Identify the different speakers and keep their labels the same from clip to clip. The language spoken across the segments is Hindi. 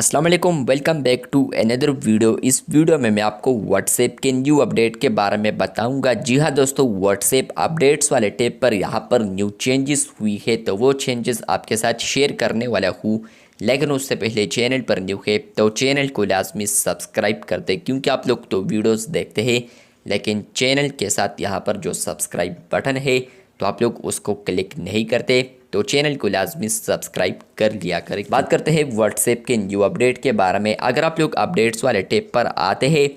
Speaker 1: अस्सलाम वालेकुम, welcome back to another video. इस वीडियो में मैं आपको व्हाट्सएप के न्यू अपडेट के बारे में बताऊंगा। जी हाँ दोस्तों, व्हाट्सएप अपडेट्स वाले टैब पर यहाँ पर न्यू चेंजेस हुई है, तो वो चेंजेस आपके साथ शेयर करने वाला हूँ। लेकिन उससे पहले चैनल पर न्यू है तो चैनल को लाजमी सब्सक्राइब कर दे, क्योंकि आप लोग तो वीडियोज़ देखते हैं लेकिन चैनल के साथ यहाँ पर जो सब्सक्राइब बटन है तो आप लोग उसको क्लिक नहीं करते, तो चैनल को लाजमी सब्सक्राइब कर लिया करें। बात करते हैं व्हाट्सएप के न्यू अपडेट के बारे में। अगर आप लोग अपडेट्स वाले टैब पर आते हैं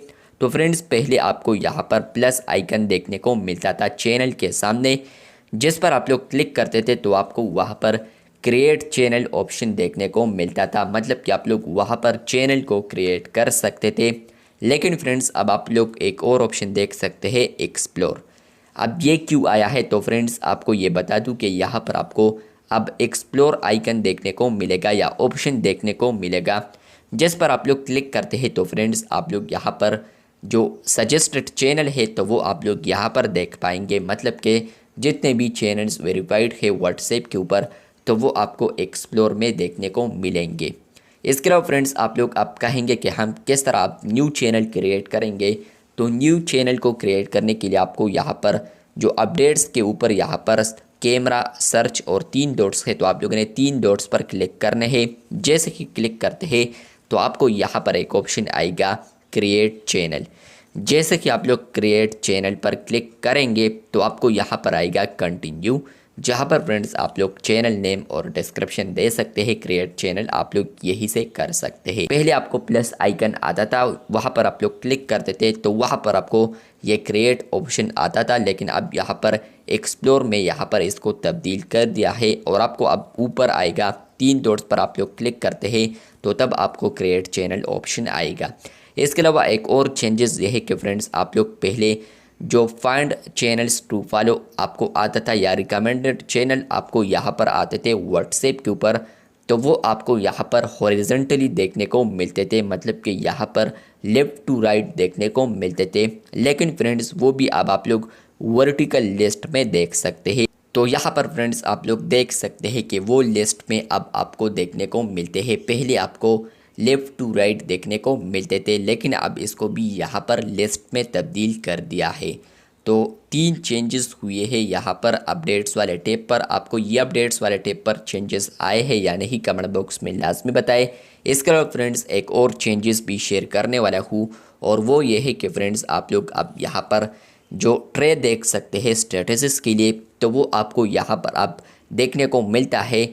Speaker 1: तो फ्रेंड्स, पहले आपको यहाँ पर प्लस आइकन देखने को मिलता था चैनल के सामने, जिस पर आप लोग क्लिक करते थे तो आपको वहाँ पर क्रिएट चैनल ऑप्शन देखने को मिलता था। मतलब कि आप लोग वहाँ पर चैनल को क्रिएट कर सकते थे। लेकिन फ्रेंड्स, अब आप लोग एक और ऑप्शन देख सकते हैं, एक्सप्लोर। अब ये क्यों आया है तो फ्रेंड्स, आपको ये बता दूं कि यहाँ पर आपको अब एक्सप्लोर आइकन देखने को मिलेगा या ऑप्शन देखने को मिलेगा, जिस पर आप लोग क्लिक करते हैं तो फ्रेंड्स आप लोग यहाँ पर जो सजेस्टेड चैनल है तो वो आप लोग यहाँ पर देख पाएंगे। मतलब कि जितने भी चैनल्स वेरीफाइड है व्हाट्सएप के ऊपर तो वो आपको एक्सप्लोर में देखने को मिलेंगे। इसके अलावा फ्रेंड्स, आप लोग अब कहेंगे कि हम किस तरह आप न्यू चैनल क्रिएट करेंगे, तो न्यू चैनल को क्रिएट करने के लिए आपको यहाँ पर जो अपडेट्स के ऊपर यहाँ पर कैमरा, सर्च और 3 डॉट्स है, तो आप लोगों ने 3 डॉट्स पर क्लिक करने हैं। जैसे कि क्लिक करते हैं तो आपको यहाँ पर एक ऑप्शन आएगा क्रिएट चैनल। जैसे कि आप लोग क्रिएट चैनल पर क्लिक करेंगे तो आपको यहाँ पर आएगा कंटिन्यू, जहाँ पर फ्रेंड्स आप लोग चैनल नेम और डिस्क्रिप्शन दे सकते हैं। क्रिएट चैनल आप लोग यही से कर सकते हैं। पहले आपको प्लस आइकन आता था, वहाँ पर आप लोग क्लिक करते थे तो वहाँ पर आपको ये क्रिएट ऑप्शन आता था, लेकिन अब यहाँ पर एक्सप्लोर में यहाँ पर इसको तब्दील कर दिया है और आपको अब ऊपर आएगा 3 डॉट्स पर आप लोग क्लिक करते हैं तो तब आपको क्रिएट चैनल ऑप्शन आएगा। इसके अलावा एक और चेंजेस ये है कि फ्रेंड्स, आप लोग पहले जो फाइंड चैनल्स टू फॉलो आपको आता था या रिकमेंडेड चैनल आपको यहाँ पर आते थे व्हाट्सएप के ऊपर, तो वो आपको यहाँ पर हॉरिजॉन्टली देखने को मिलते थे। मतलब कि यहाँ पर लेफ़्ट टू राइट देखने को मिलते थे। लेकिन फ्रेंड्स, वो भी अब आप लोग वर्टिकल लिस्ट में देख सकते हैं। तो यहाँ पर फ्रेंड्स आप लोग देख सकते हैं कि वो लिस्ट में अब आपको देखने को मिलते हैं। पहले आपको लेफ़्ट टू राइट देखने को मिलते थे, लेकिन अब इसको भी यहाँ पर लिस्ट में तब्दील कर दिया है। तो 3 चेंजेस हुए हैं यहाँ पर अपडेट्स वाले टैब पर। आपको ये अपडेट्स वाले टैब पर चेंजेस आए हैं या नहीं, कमेंट बॉक्स में लाजमी बताएं। इसके अलावा फ्रेंड्स, एक और चेंजेस भी शेयर करने वाला हूँ, और वो ये है कि फ्रेंड्स आप लोग अब यहाँ पर जो ट्रे देख सकते हैं स्टेटस के लिए, तो वो आपको यहाँ पर अब देखने को मिलता है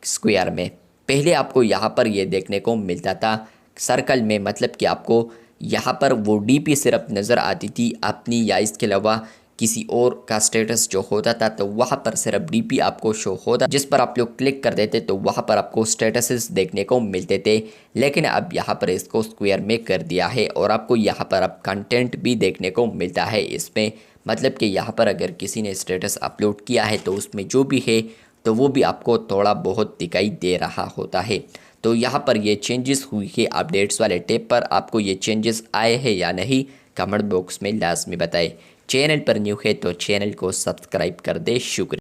Speaker 1: स्क्वायर में। पहले आपको यहाँ पर ये देखने को मिलता था सर्कल में। मतलब कि आपको यहाँ पर वो डीपी सिर्फ नज़र आती थी अपनी या इसके अलावा किसी और का स्टेटस जो होता था, तो वहाँ पर सिर्फ डीपी आपको शो होता, जिस पर आप लोग क्लिक कर देते तो वहाँ पर आपको स्टेटसेस देखने को मिलते थे। लेकिन अब यहाँ पर इसको स्क्वायर में कर दिया है और आपको यहाँ पर अब कंटेंट भी देखने को मिलता है इसमें। मतलब कि यहाँ पर अगर किसी ने स्टेटस अपलोड किया है तो उसमें जो भी है तो वो भी आपको थोड़ा बहुत दिखाई दे रहा होता है। तो यहाँ पर ये चेंजेस हुई है अपडेट्स वाले टैब पर। आपको ये चेंजेस आए हैं या नहीं, कमेंट बॉक्स में लाजमी बताएं। चैनल पर न्यू है तो चैनल को सब्सक्राइब कर दे। शुक्रिया।